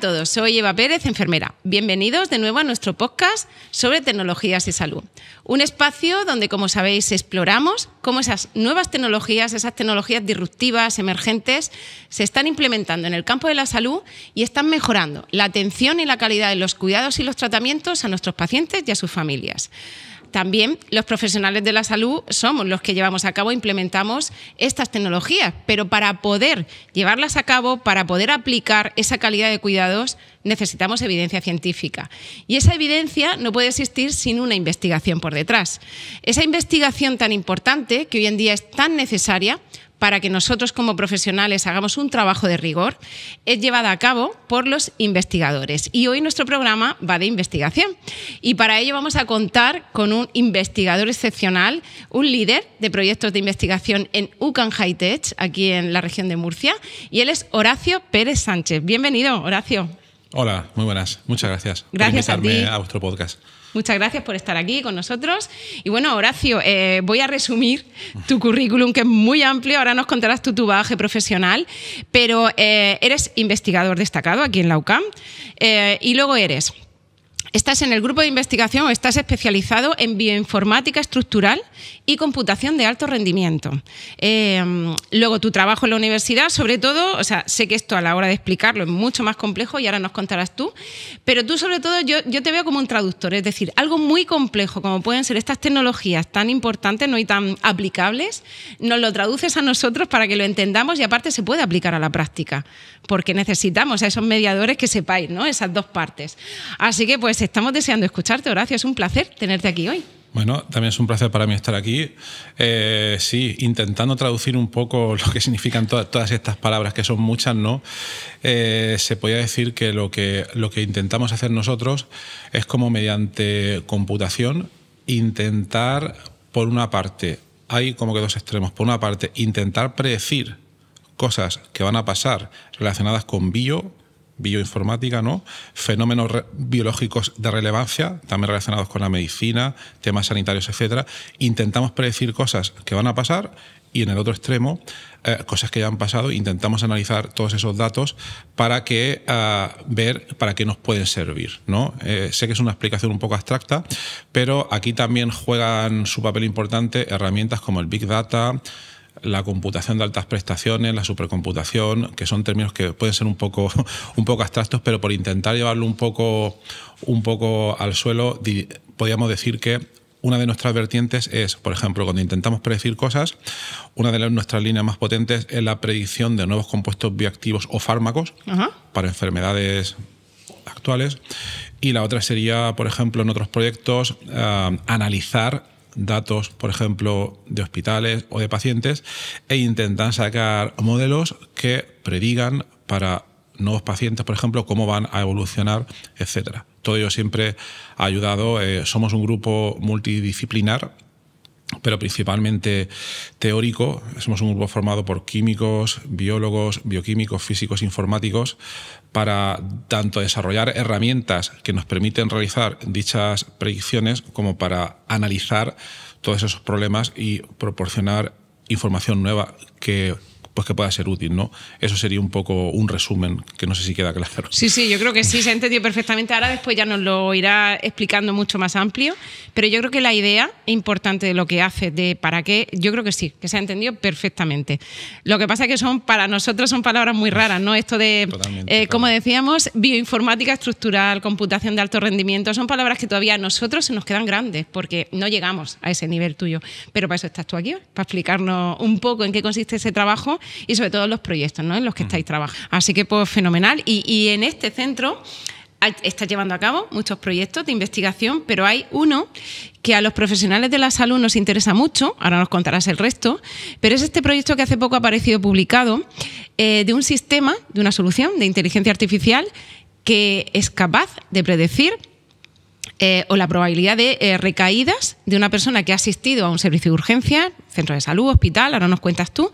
todos, soy Eva Pérez, enfermera. Bienvenidos de nuevo a nuestro podcast sobre tecnologías y salud. Un espacio donde, como sabéis, exploramos cómo esas nuevas tecnologías, esas tecnologías disruptivas, emergentes, se están implementando en el campo de la salud y están mejorando la atención y la calidad de los cuidados y los tratamientos a nuestros pacientes y a sus familias. También los profesionales de la salud somos los que llevamos a cabo e implementamos estas tecnologías, pero para poder llevarlas a cabo, para poder aplicar esa calidad de cuidados, necesitamos evidencia científica. Y esa evidencia no puede existir sin una investigación por detrás. Esa investigación tan importante, que hoy en día es tan necesaria, para que nosotros como profesionales hagamos un trabajo de rigor, es llevada a cabo por los investigadores. Y hoy nuestro programa va de investigación. Y para ello vamos a contar con un investigador excepcional, un líder de proyectos de investigación en UCAN High-Tech, aquí en la región de Murcia, y él es Horacio Pérez Sánchez. Bienvenido, Horacio. Hola, muy buenas. Muchas gracias por invitarme a vuestro podcast. Muchas gracias por estar aquí con nosotros. Y bueno, Horacio, voy a resumir tu currículum, que es muy amplio. Ahora nos contarás tu bagaje profesional, pero eres investigador destacado aquí en la UCAM y luego estás en el grupo de investigación o estás especializado en bioinformática estructural y computación de alto rendimiento. Luego tu trabajo en la universidad, sobre todo, o sea, sé que esto a la hora de explicarlo es mucho más complejo y ahora nos contarás tú, pero tú sobre todo yo te veo como un traductor, es decir, algo muy complejo como pueden ser estas tecnologías tan importantes, ¿no?, y tan aplicables, nos lo traduces a nosotros para que lo entendamos y aparte se puede aplicar a la práctica, porque necesitamos a esos mediadores que sepáis, ¿no?, esas dos partes. Así que pues estamos deseando escucharte, Horacio, es un placer tenerte aquí hoy. Bueno, también es un placer para mí estar aquí. Sí, intentando traducir un poco lo que significan todas estas palabras, que son muchas, ¿no? Se podría decir que lo que intentamos hacer nosotros es como mediante computación intentar, por una parte, hay como que dos extremos. Por una parte, intentar predecir cosas que van a pasar relacionadas con bioinformática, ¿no? Fenómenos biológicos de relevancia, también relacionados con la medicina, temas sanitarios, etcétera. Intentamos predecir cosas que van a pasar y en el otro extremo, cosas que ya han pasado, intentamos analizar todos esos datos para que ver para qué nos pueden servir, ¿no? Sé que es una explicación un poco abstracta, pero aquí también juegan su papel importante herramientas como el Big Data, la computación de altas prestaciones, la supercomputación, que son términos que pueden ser un poco abstractos, pero por intentar llevarlo un poco al suelo, podríamos decir que una de nuestras vertientes es, por ejemplo, cuando intentamos predecir cosas, una de nuestras líneas más potentes es la predicción de nuevos compuestos bioactivos o fármacos para enfermedades actuales, y la otra sería, por ejemplo, en otros proyectos, analizar datos, por ejemplo, de hospitales o de pacientes e intentan sacar modelos que predigan para nuevos pacientes, por ejemplo, cómo van a evolucionar, etcétera. Todo ello siempre ha ayudado. Somos un grupo multidisciplinar, pero principalmente teórico. Somos un grupo formado por químicos, biólogos, bioquímicos, físicos, informáticos, para tanto desarrollar herramientas que nos permiten realizar dichas predicciones como para analizar todos esos problemas y proporcionar información nueva que pueda ser útil, ¿no? Eso sería un poco un resumen, que no sé si queda claro. Sí, yo creo que sí, se ha entendido perfectamente. Ahora después ya nos lo irá explicando mucho más amplio, pero yo creo que la idea importante de lo que hace, de para qué, yo creo que sí, que se ha entendido perfectamente. Lo que pasa es que para nosotros son palabras muy raras, ¿no? Esto de, como decíamos, bioinformática estructural, computación de alto rendimiento, son palabras que todavía a nosotros se nos quedan grandes, porque no llegamos a ese nivel tuyo. Pero para eso estás tú aquí, para explicarnos un poco en qué consiste ese trabajo y sobre todo los proyectos, ¿no?, en los que estáis trabajando. Así que pues fenomenal. Y en este centro estás llevando a cabo muchos proyectos de investigación, pero hay uno que a los profesionales de la salud nos interesa mucho, ahora nos contarás el resto, pero es este proyecto que hace poco ha aparecido publicado de un sistema, de una solución de inteligencia artificial que es capaz de predecir o la probabilidad de recaídas de una persona que ha asistido a un servicio de urgencia, centro de salud, hospital, ahora nos cuentas tú,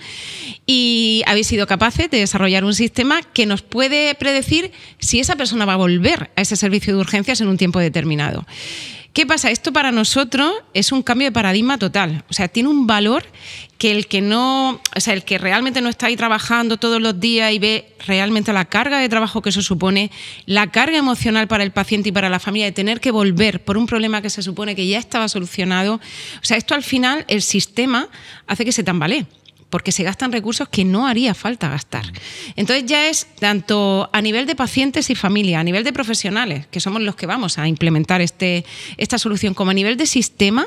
y habéis sido capaces de desarrollar un sistema que nos puede predecir si esa persona va a volver a ese servicio de urgencias en un tiempo determinado. ¿Qué pasa? Esto para nosotros es un cambio de paradigma total. O sea, tiene un valor que el que realmente no está ahí trabajando todos los días y ve realmente la carga de trabajo que eso supone, la carga emocional para el paciente y para la familia de tener que volver por un problema que se supone que ya estaba solucionado. O sea, esto al final, el sistema hace que se tambalee, porque se gastan recursos que no haría falta gastar. Entonces ya es tanto a nivel de pacientes y familia, a nivel de profesionales, que somos los que vamos a implementar esta solución, como a nivel de sistema.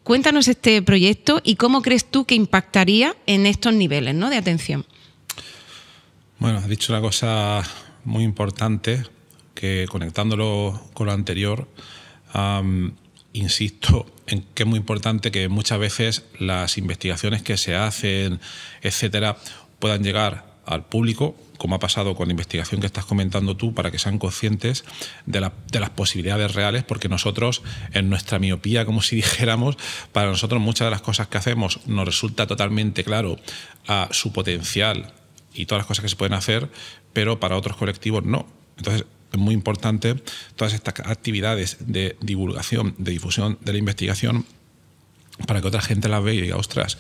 Cuéntanos este proyecto y cómo crees tú que impactaría en estos niveles, ¿no?, de atención. Bueno, has dicho una cosa muy importante, que conectándolo con lo anterior, insisto en que es muy importante que muchas veces las investigaciones que se hacen, etcétera, puedan llegar al público, como ha pasado con la investigación que estás comentando tú, para que sean conscientes de las posibilidades reales, porque nosotros, en nuestra miopía, como si dijéramos, para nosotros muchas de las cosas que hacemos nos resulta totalmente claro su potencial y todas las cosas que se pueden hacer, pero para otros colectivos no. Entonces, es muy importante todas estas actividades de divulgación, de difusión de la investigación, para que otra gente las vea y diga, ostras,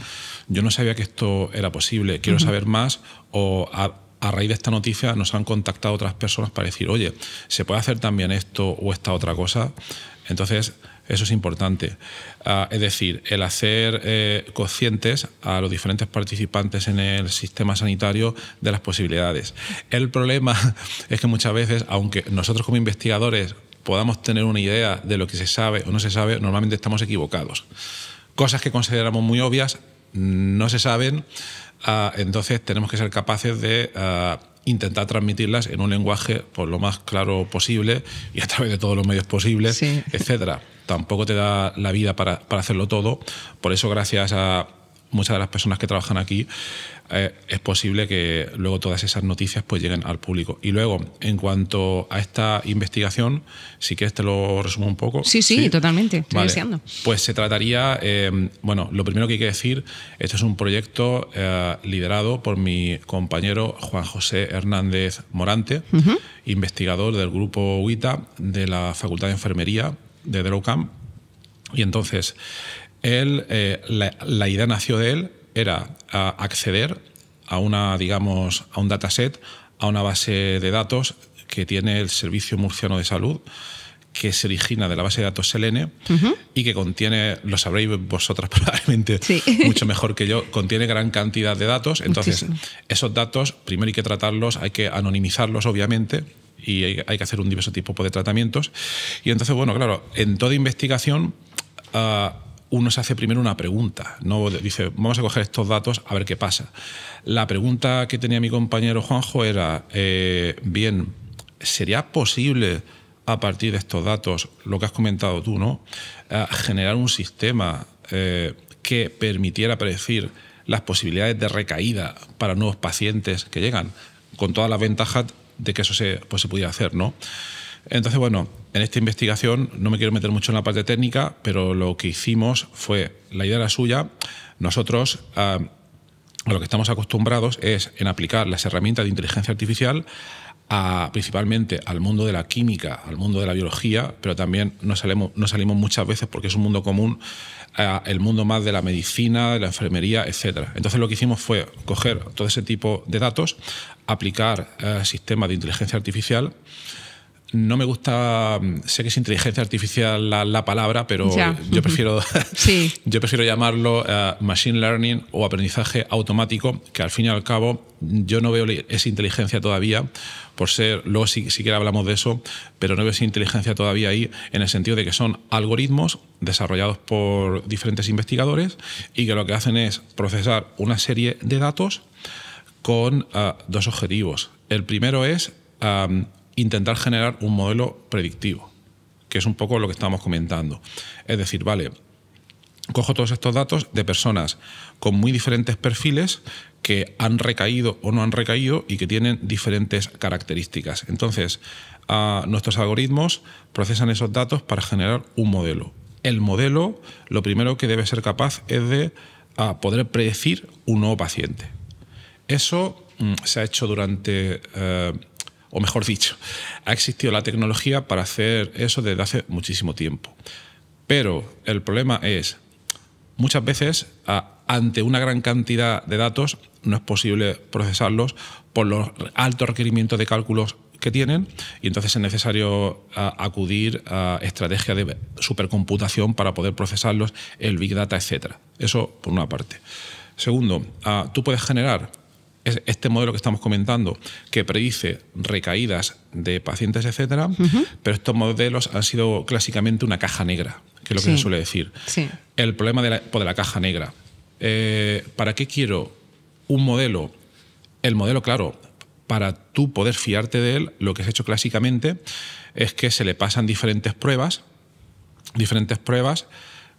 yo no sabía que esto era posible, quiero saber más, o a raíz de esta noticia nos han contactado otras personas para decir, oye, ¿se puede hacer también esto o esta otra cosa? Entonces, eso es importante. Es decir, el hacer conscientes a los diferentes participantes en el sistema sanitario de las posibilidades. El problema es que muchas veces, aunque nosotros como investigadores podamos tener una idea de lo que se sabe o no se sabe, normalmente estamos equivocados. Cosas que consideramos muy obvias no se saben, entonces tenemos que ser capaces de intentar transmitirlas en un lenguaje por lo más claro posible y a través de todos los medios posibles, sí, etcétera. Tampoco te da la vida para hacerlo todo. Por eso, gracias a muchas de las personas que trabajan aquí, es posible que luego todas esas noticias pues lleguen al público. Y luego, en cuanto a esta investigación, si quieres te lo resumo un poco. Sí, totalmente. Estoy deseando. Pues se trataría, bueno, lo primero que hay que decir, este es un proyecto liderado por mi compañero Juan José Hernández Morante, investigador del grupo UITA de la Facultad de Enfermería de la UCAM. Y entonces, él, la idea nació de él, era acceder a a un dataset, a una base de datos que tiene el Servicio Murciano de Salud, que se origina de la base de datos Selene y que contiene, lo sabréis vosotras probablemente mucho mejor que yo, contiene gran cantidad de datos. Entonces, esos datos, primero hay que tratarlos, hay que anonimizarlos, obviamente, y hay que hacer un diverso tipo de tratamientos. Y entonces, bueno, claro, en toda investigación uno se hace primero una pregunta, ¿no? Dice, vamos a coger estos datos a ver qué pasa. La pregunta que tenía mi compañero Juanjo era, bien, ¿sería posible a partir de estos datos, lo que has comentado tú, ¿no?, generar un sistema que permitiera predecir las posibilidades de recaída para nuevos pacientes que llegan, con todas las ventajas de que eso se pudiera hacer, ¿no? Entonces, bueno, en esta investigación no me quiero meter mucho en la parte técnica, pero lo que hicimos fue, la idea era suya, nosotros a lo que estamos acostumbrados es en aplicar las herramientas de inteligencia artificial principalmente al mundo de la química, al mundo de la biología, pero también no salimos muchas veces, porque es un mundo común, el mundo más de la medicina, de la enfermería, etcétera. Entonces lo que hicimos fue coger todo ese tipo de datos, aplicar sistemas de inteligencia artificial. No me gusta, sé que es inteligencia artificial la palabra, pero yo prefiero, yo prefiero llamarlo machine learning o aprendizaje automático, que al fin y al cabo yo no veo esa inteligencia todavía, por ser, luego si siquiera hablamos de eso, pero no veo esa inteligencia todavía ahí, en el sentido de que son algoritmos desarrollados por diferentes investigadores y que lo que hacen es procesar una serie de datos con dos objetivos. El primero es intentar generar un modelo predictivo, que es un poco lo que estábamos comentando. Es decir, vale, cojo todos estos datos de personas con muy diferentes perfiles que han recaído o no han recaído y que tienen diferentes características. Entonces, nuestros algoritmos procesan esos datos para generar un modelo. El modelo, lo primero que debe ser capaz es de poder predecir un nuevo paciente. Eso se ha hecho durante... o mejor dicho, ha existido la tecnología para hacer eso desde hace muchísimo tiempo. Pero el problema es, muchas veces, ante una gran cantidad de datos, no es posible procesarlos por los altos requerimientos de cálculos que tienen, y entonces es necesario acudir a estrategias de supercomputación para poder procesarlos, el Big Data, etcétera. Eso por una parte. Segundo, tú puedes generar este modelo que estamos comentando, que predice recaídas de pacientes, etcétera, pero estos modelos han sido clásicamente una caja negra, que es lo que se suele decir. Sí. El problema de la caja negra. ¿Para qué quiero un modelo? El modelo, claro, para tú poder fiarte de él, lo que se ha hecho clásicamente es que se le pasan diferentes pruebas.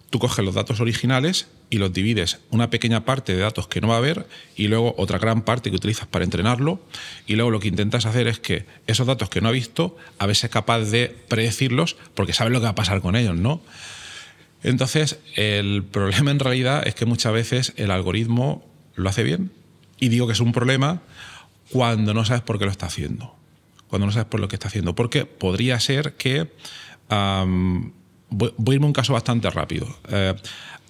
Tú coges los datos originales y los divides una pequeña parte de datos que no va a haber y luego otra gran parte que utilizas para entrenarlo, y luego lo que intentas hacer es que esos datos que no ha visto, a ver si es capaz de predecirlos porque sabes lo que va a pasar con ellos, ¿no? Entonces, el problema en realidad es que muchas veces el algoritmo lo hace bien, y digo que es un problema cuando no sabes por qué lo está haciendo. Cuando no sabes por lo que está haciendo. Porque podría ser que... voy a irme a un caso bastante rápido.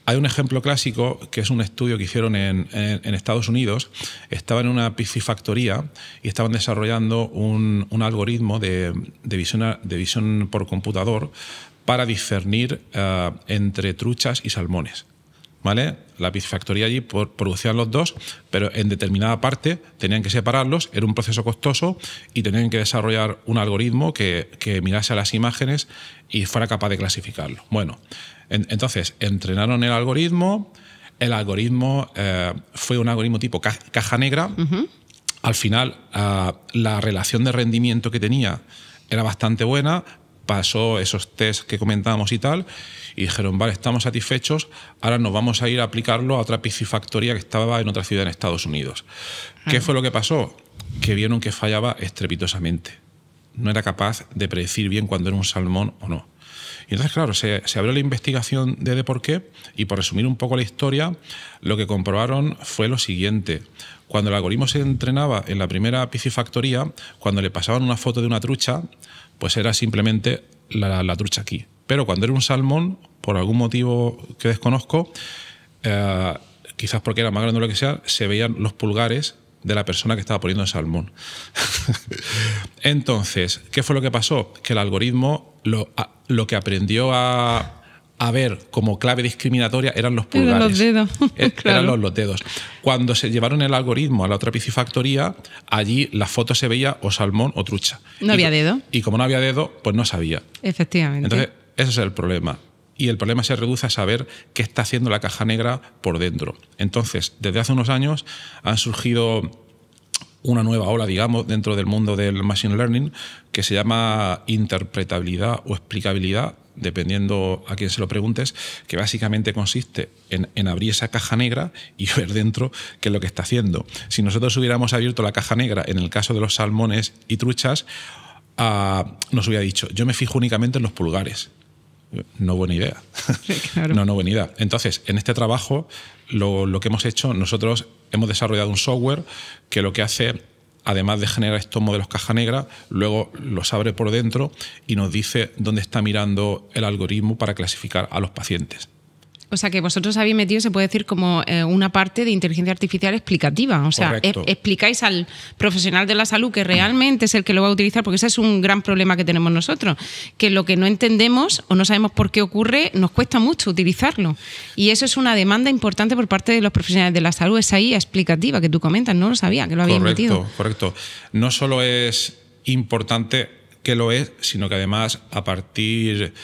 Hay un ejemplo clásico que es un estudio que hicieron en Estados Unidos. Estaban en una piscifactoría y estaban desarrollando un algoritmo de visión por computador para discernir entre truchas y salmones. ¿Vale? La piscifactoría allí producían los dos, pero en determinada parte tenían que separarlos, era un proceso costoso y tenían que desarrollar un algoritmo que mirase a las imágenes y fuera capaz de clasificarlo. Bueno, entonces entrenaron el algoritmo fue un algoritmo tipo caja negra. Al final la relación de rendimiento que tenía era bastante buena, pasó esos tests que comentábamos y tal, y dijeron, vale, estamos satisfechos, ahora nos vamos a ir a aplicarlo a otra piscifactoría que estaba en otra ciudad en Estados Unidos. ¿Qué fue lo que pasó? Que vieron que fallaba estrepitosamente. No era capaz de predecir bien cuándo era un salmón o no. Y entonces, claro, se abrió la investigación de por qué, y por resumir un poco la historia, lo que comprobaron fue lo siguiente. Cuando el algoritmo se entrenaba en la primera piscifactoría, cuando le pasaban una foto de una trucha, pues era simplemente la trucha aquí. Pero cuando era un salmón, por algún motivo que desconozco, quizás porque era más grande o lo que sea, se veían los pulgares de la persona que estaba poniendo el salmón. Entonces, ¿qué fue lo que pasó? Que el algoritmo lo que aprendió a ver como clave discriminatoria eran los pulgares. Eran los dedos. Eran los dedos. Cuando se llevaron el algoritmo a la otra piscifactoría, allí la foto se veía o salmón o trucha. No había dedo. Y como no había dedo, pues no sabía. Efectivamente. Entonces, ese es el problema. Y el problema se reduce a saber qué está haciendo la caja negra por dentro. Entonces, desde hace unos años han surgido una nueva ola, digamos, dentro del mundo del machine learning, que se llama interpretabilidad o explicabilidad, dependiendo a quién se lo preguntes, que básicamente consiste en abrir esa caja negra y ver dentro qué es lo que está haciendo. Si nosotros hubiéramos abierto la caja negra en el caso de los salmones y truchas, nos hubiera dicho, yo me fijo únicamente en los pulgares. No buena idea. Sí, claro. No buena idea. Entonces, en este trabajo, lo que hemos hecho, nosotros hemos desarrollado un software que lo que hace, además de generar estos modelos caja negra, luego los abre por dentro y nos dice dónde está mirando el algoritmo para clasificar a los pacientes. O sea, que vosotros habéis metido, se puede decir, como una parte de inteligencia artificial explicativa. O sea, explicáis al profesional de la salud que realmente es el que lo va a utilizar, porque ese es un gran problema que tenemos nosotros, que lo que no entendemos o no sabemos por qué ocurre, nos cuesta mucho utilizarlo. Y eso es una demanda importante por parte de los profesionales de la salud, esa IA explicativa que tú comentas, no lo sabía, que lo habéis metido. Correcto. No solo es importante que lo es, sino que además a partir...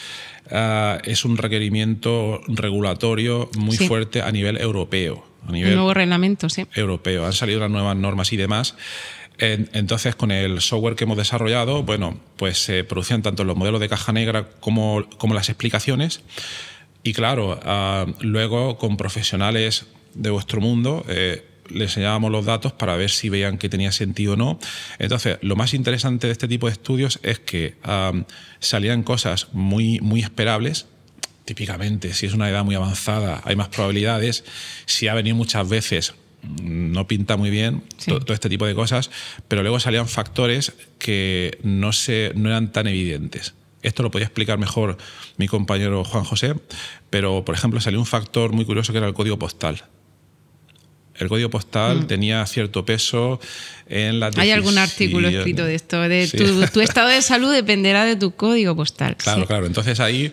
es un requerimiento regulatorio muy fuerte a nivel europeo. Un nuevo reglamento, sí. Europeo. Han salido las nuevas normas y demás. Entonces, con el software que hemos desarrollado, bueno, pues se producían tanto los modelos de caja negra como las explicaciones. Y claro, luego con profesionales de vuestro mundo le enseñábamos los datos para ver si veían que tenía sentido o no. Entonces, lo más interesante de este tipo de estudios es que salían cosas muy, muy esperables. Típicamente, si es una edad muy avanzada, hay más probabilidades. Si ha venido muchas veces, no pinta muy bien, todo este tipo de cosas. Pero luego salían factores que no eran tan evidentes. esto lo podía explicar mejor mi compañero Juan José, pero por ejemplo salió un factor muy curioso que era el código postal. El código postal tenía cierto peso en la decisión. ¿Hay algún artículo escrito de esto? Sí. Tu estado de salud dependerá de tu código postal. Claro, sí. claro. Entonces ahí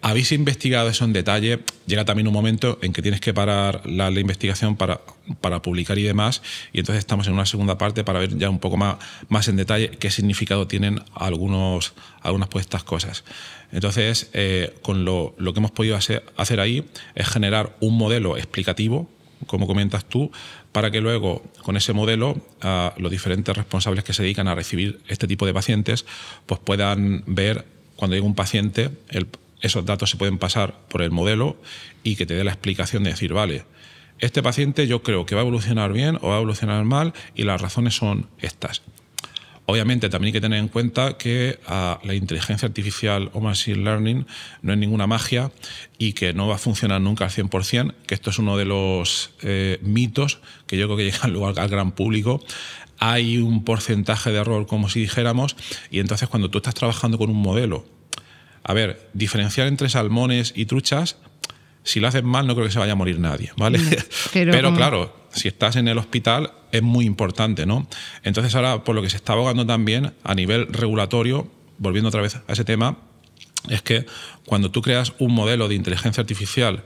habéis investigado eso en detalle. Llega también un momento en que tienes que parar la investigación para publicar y demás. Y entonces estamos en una segunda parte para ver ya un poco más en detalle qué significado tienen algunas pues estas cosas. Entonces, con lo que hemos podido hacer ahí es generar un modelo explicativo, como comentas tú, para que luego con ese modelo los diferentes responsables que se dedican a recibir este tipo de pacientes pues puedan ver cuando llega un paciente, esos datos se pueden pasar por el modelo y que te dé la explicación de decir, vale, este paciente yo creo que va a evolucionar bien o va a evolucionar mal y las razones son estas. Obviamente también hay que tener en cuenta que la inteligencia artificial o machine learning no es ninguna magia y que no va a funcionar nunca al 100%, que esto es uno de los mitos que yo creo que llegan luego al gran público. Hay un porcentaje de error, como si dijéramos, y entonces cuando tú estás trabajando con un modelo, a ver, diferenciar entre salmones y truchas, si lo haces mal no creo que se vaya a morir nadie, ¿vale? No, pero claro, si estás en el hospital es muy importante, ¿no? Entonces ahora, por lo que se está abogando también a nivel regulatorio, volviendo otra vez a ese tema, es que cuando tú creas un modelo de inteligencia artificial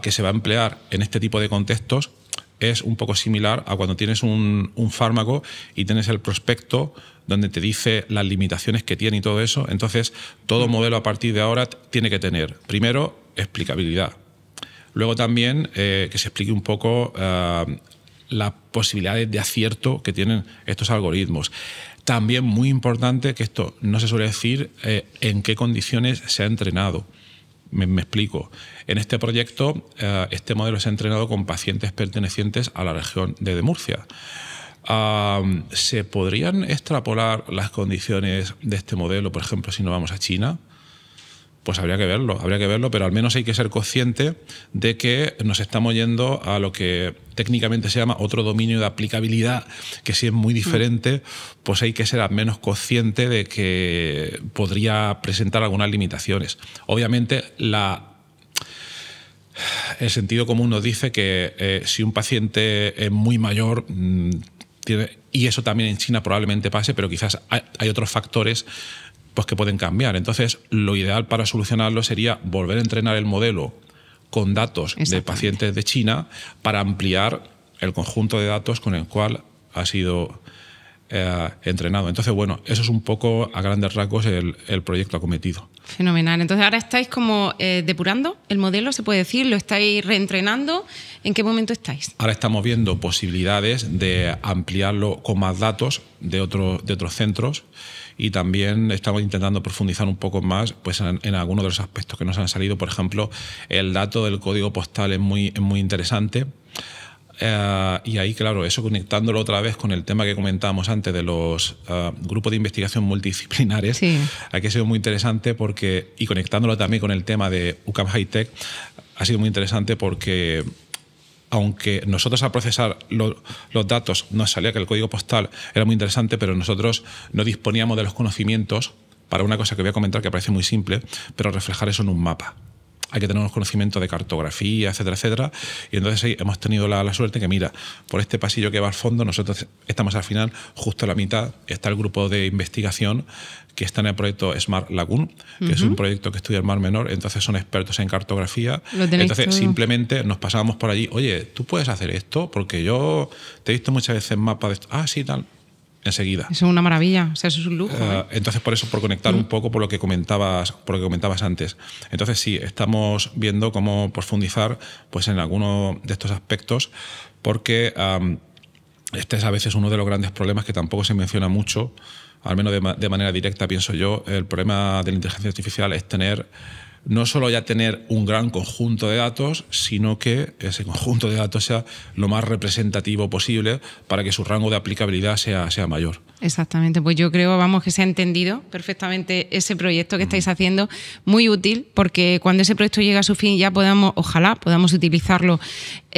que se va a emplear en este tipo de contextos, es un poco similar a cuando tienes un fármaco y tienes el prospecto donde te dice las limitaciones que tiene y todo eso. Entonces, todo modelo a partir de ahora tiene que tener, primero, explicabilidad. Luego también que se explique un poco las posibilidades de acierto que tienen estos algoritmos. También muy importante, que esto no se suele decir, en qué condiciones se ha entrenado. Me explico. En este proyecto, este modelo se ha entrenado con pacientes pertenecientes a la región de Murcia. ¿Se podrían extrapolar las condiciones de este modelo, por ejemplo, si nos vamos a China? Pues habría que verlo, pero al menos hay que ser consciente de que nos estamos yendo a lo que técnicamente se llama otro dominio de aplicabilidad, que si es muy diferente, pues hay que ser al menos consciente de que podría presentar algunas limitaciones. Obviamente, el sentido común nos dice que si un paciente es muy mayor, y eso también en China probablemente pase, pero quizás hay otros factores pues que pueden cambiar. Entonces, lo ideal para solucionarlo sería volver a entrenar el modelo con datos de pacientes de China para ampliar el conjunto de datos con el cual ha sido entrenado. Entonces, bueno, eso es un poco a grandes rasgos el proyecto acometido. Fenomenal. Entonces, ahora estáis como depurando el modelo, se puede decir, lo estáis reentrenando. ¿En qué momento estáis? Ahora estamos viendo posibilidades de ampliarlo con más datos de otros centros. Y también estamos intentando profundizar un poco más pues, en algunos de los aspectos que nos han salido. Por ejemplo, el dato del código postal es muy interesante. Y ahí, claro, eso conectándolo otra vez con el tema que comentábamos antes de los grupos de investigación multidisciplinares, sí. Aquí ha sido muy interesante y conectándolo también con el tema de UCAM High Tech, ha sido muy interesante porque aunque nosotros al procesar los datos nos salía que el código postal era muy interesante, pero nosotros no disponíamos de los conocimientos para una cosa que voy a comentar que parece muy simple, pero reflejar eso en un mapa. Hay que tener unos conocimientos de cartografía, etcétera, etcétera. Y entonces sí, hemos tenido la suerte que, mira, por este pasillo que va al fondo, nosotros estamos al final, justo a la mitad, está el grupo de investigación que está en el proyecto Smart Lagoon, que es un proyecto que estudia el Mar Menor, entonces son expertos en cartografía. Entonces todo. Simplemente nos pasábamos por allí, oye, ¿tú puedes hacer esto? Porque yo te he visto muchas veces mapas de esto. Ah, sí, tal. Enseguida. Eso es una maravilla, o sea, eso es un lujo. Entonces, por eso, por conectar un poco por lo que comentabas antes. Entonces, sí, estamos viendo cómo profundizar pues, en alguno de estos aspectos, porque este es a veces uno de los grandes problemas que tampoco se menciona mucho, al menos de manera directa, pienso yo. El problema de la inteligencia artificial es no solo ya tener un gran conjunto de datos, sino que ese conjunto de datos sea lo más representativo posible para que su rango de aplicabilidad sea mayor. Exactamente, pues yo creo, que se ha entendido perfectamente ese proyecto que estáis haciendo, muy útil, porque cuando ese proyecto llegue a su fin ya ojalá podamos utilizarlo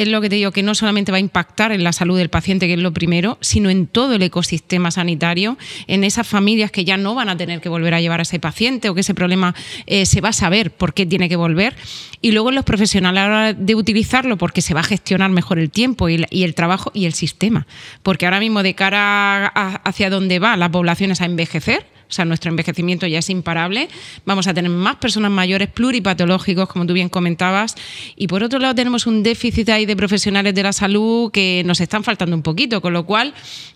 es lo que te digo, que no solamente va a impactar en la salud del paciente, que es lo primero, sino en todo el ecosistema sanitario, en esas familias que ya no van a tener que volver a llevar a ese paciente o que ese problema se va a saber por qué tiene que volver. Y luego en los profesionales a la hora de utilizarlo, porque se va a gestionar mejor el tiempo y el trabajo y el sistema. Porque ahora mismo, de cara hacia dónde va la población, es a envejecer. O sea, nuestro envejecimiento ya es imparable. Vamos a tener más personas mayores pluripatológicos, como tú bien comentabas. Y por otro lado tenemos un déficit ahí de profesionales de la salud que nos están faltando un poquito. Con lo cual,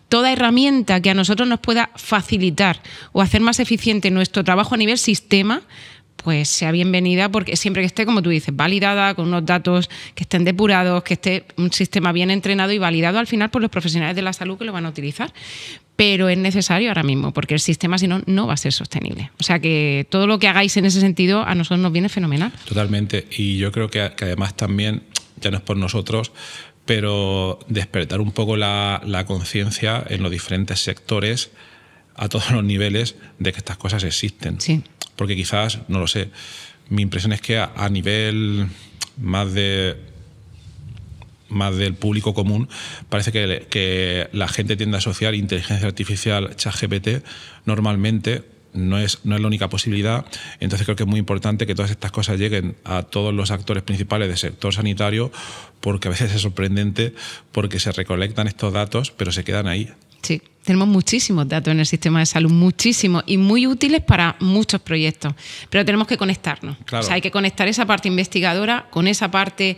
toda herramienta que a nosotros nos pueda facilitar o hacer más eficiente nuestro trabajo a nivel sistema, pues sea bienvenida, porque siempre que esté, como tú dices, validada, con unos datos que estén depurados, que esté un sistema bien entrenado y validado al final por los profesionales de la salud que lo van a utilizar. Pero es necesario ahora mismo, porque el sistema, si no, no va a ser sostenible. O sea que todo lo que hagáis en ese sentido a nosotros nos viene fenomenal. Totalmente. Y yo creo que además también, ya no es por nosotros, pero despertar un poco la conciencia en los diferentes sectores, a todos los niveles, de que estas cosas existen. Sí. Porque quizás, no lo sé, mi impresión es que a nivel más del público común, parece que la gente tiende a asociar inteligencia artificial, ChatGPT, normalmente no es la única posibilidad. Entonces creo que es muy importante que todas estas cosas lleguen a todos los actores principales del sector sanitario, porque a veces es sorprendente porque se recolectan estos datos, pero se quedan ahí. Sí, tenemos muchísimos datos en el sistema de salud, muchísimos, y muy útiles para muchos proyectos, pero tenemos que conectarnos. Claro. O sea, hay que conectar esa parte investigadora con esa parte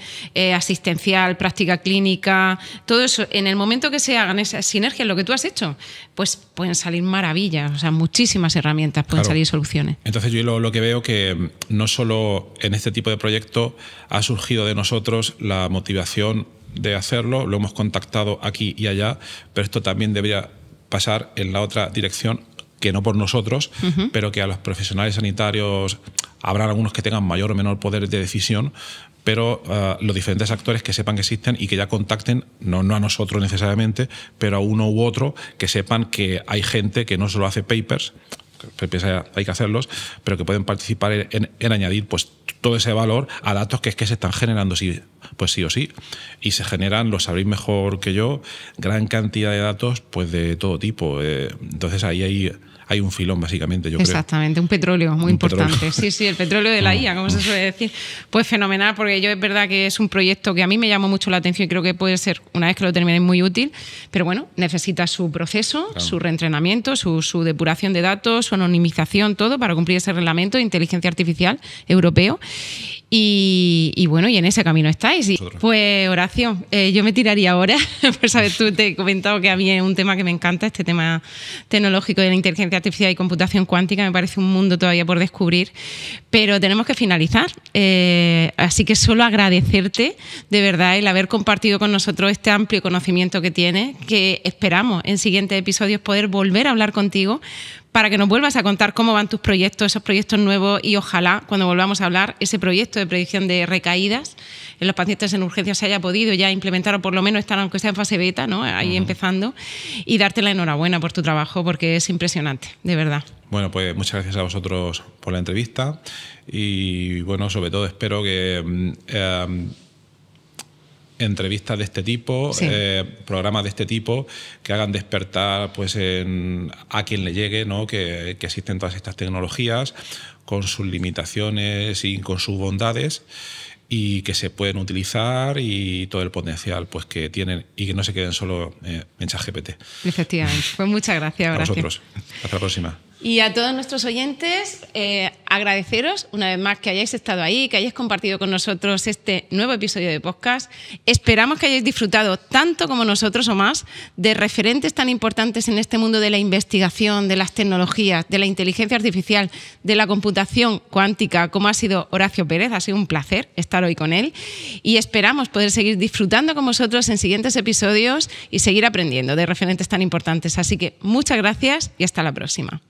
asistencial, práctica clínica, todo eso. En el momento que se hagan esas sinergias, lo que tú has hecho, pues pueden salir maravillas, o sea, muchísimas herramientas, pueden salir soluciones. Entonces yo lo que veo que no solo en este tipo de proyecto ha surgido de nosotros la motivación de hacerlo, lo hemos contactado aquí y allá, pero esto también debería pasar en la otra dirección, que no por nosotros, pero que a los profesionales sanitarios, habrá algunos que tengan mayor o menor poder de decisión, pero los diferentes actores que sepan que existen y que ya contacten, no a nosotros necesariamente, pero a uno u otro, que sepan que hay gente que no solo hace papers, hay que hacerlos, pero que pueden participar en añadir pues todo ese valor a datos que se están generando sí o sí, y se generan, lo sabréis mejor que yo, gran cantidad de datos pues de todo tipo. Entonces ahí hay un filón, básicamente, yo creo. Exactamente, un petróleo muy importante. Sí, el petróleo de la IA, como se suele decir. Pues fenomenal, porque yo es verdad que es un proyecto que a mí me llamó mucho la atención y creo que puede ser, una vez que lo terminéis, muy útil, pero bueno, necesita su proceso, claro, su reentrenamiento, su depuración de datos, su anonimización, todo para cumplir ese reglamento de inteligencia artificial europeo. Y bueno, y en ese camino estáis. Pues Horacio, yo me tiraría ahora, pues sabes, tú te he comentado que a mí es un tema que me encanta, este tema tecnológico de la inteligencia artificial y computación cuántica, me parece un mundo todavía por descubrir, pero tenemos que finalizar. Así que solo agradecerte de verdad el haber compartido con nosotros este amplio conocimiento que tienes, que esperamos en siguientes episodios poder volver a hablar contigo, para que nos vuelvas a contar cómo van tus proyectos, esos proyectos nuevos, y ojalá cuando volvamos a hablar, ese proyecto de predicción de recaídas en los pacientes en urgencia se haya podido ya implementar, o por lo menos estar, aunque sea en fase beta, ¿no? Ahí empezando, y darte la enhorabuena por tu trabajo, porque es impresionante, de verdad. Bueno, pues muchas gracias a vosotros por la entrevista y bueno, sobre todo espero que entrevistas de este tipo, sí, programas de este tipo que hagan despertar pues a quien le llegue, ¿no? que existen todas estas tecnologías con sus limitaciones y con sus bondades, y que se pueden utilizar, y todo el potencial pues que tienen, y que no se queden solo en ChatGPT. Efectivamente. Pues muchas gracias. A vosotros. Hasta la próxima. Y a todos nuestros oyentes, agradeceros una vez más que hayáis estado ahí, que hayáis compartido con nosotros este nuevo episodio de podcast. Esperamos que hayáis disfrutado tanto como nosotros o más de referentes tan importantes en este mundo de la investigación, de las tecnologías, de la inteligencia artificial, de la computación cuántica, como ha sido Horacio Pérez. Ha sido un placer estar hoy con él y esperamos poder seguir disfrutando con vosotros en siguientes episodios y seguir aprendiendo de referentes tan importantes. Así que muchas gracias y hasta la próxima.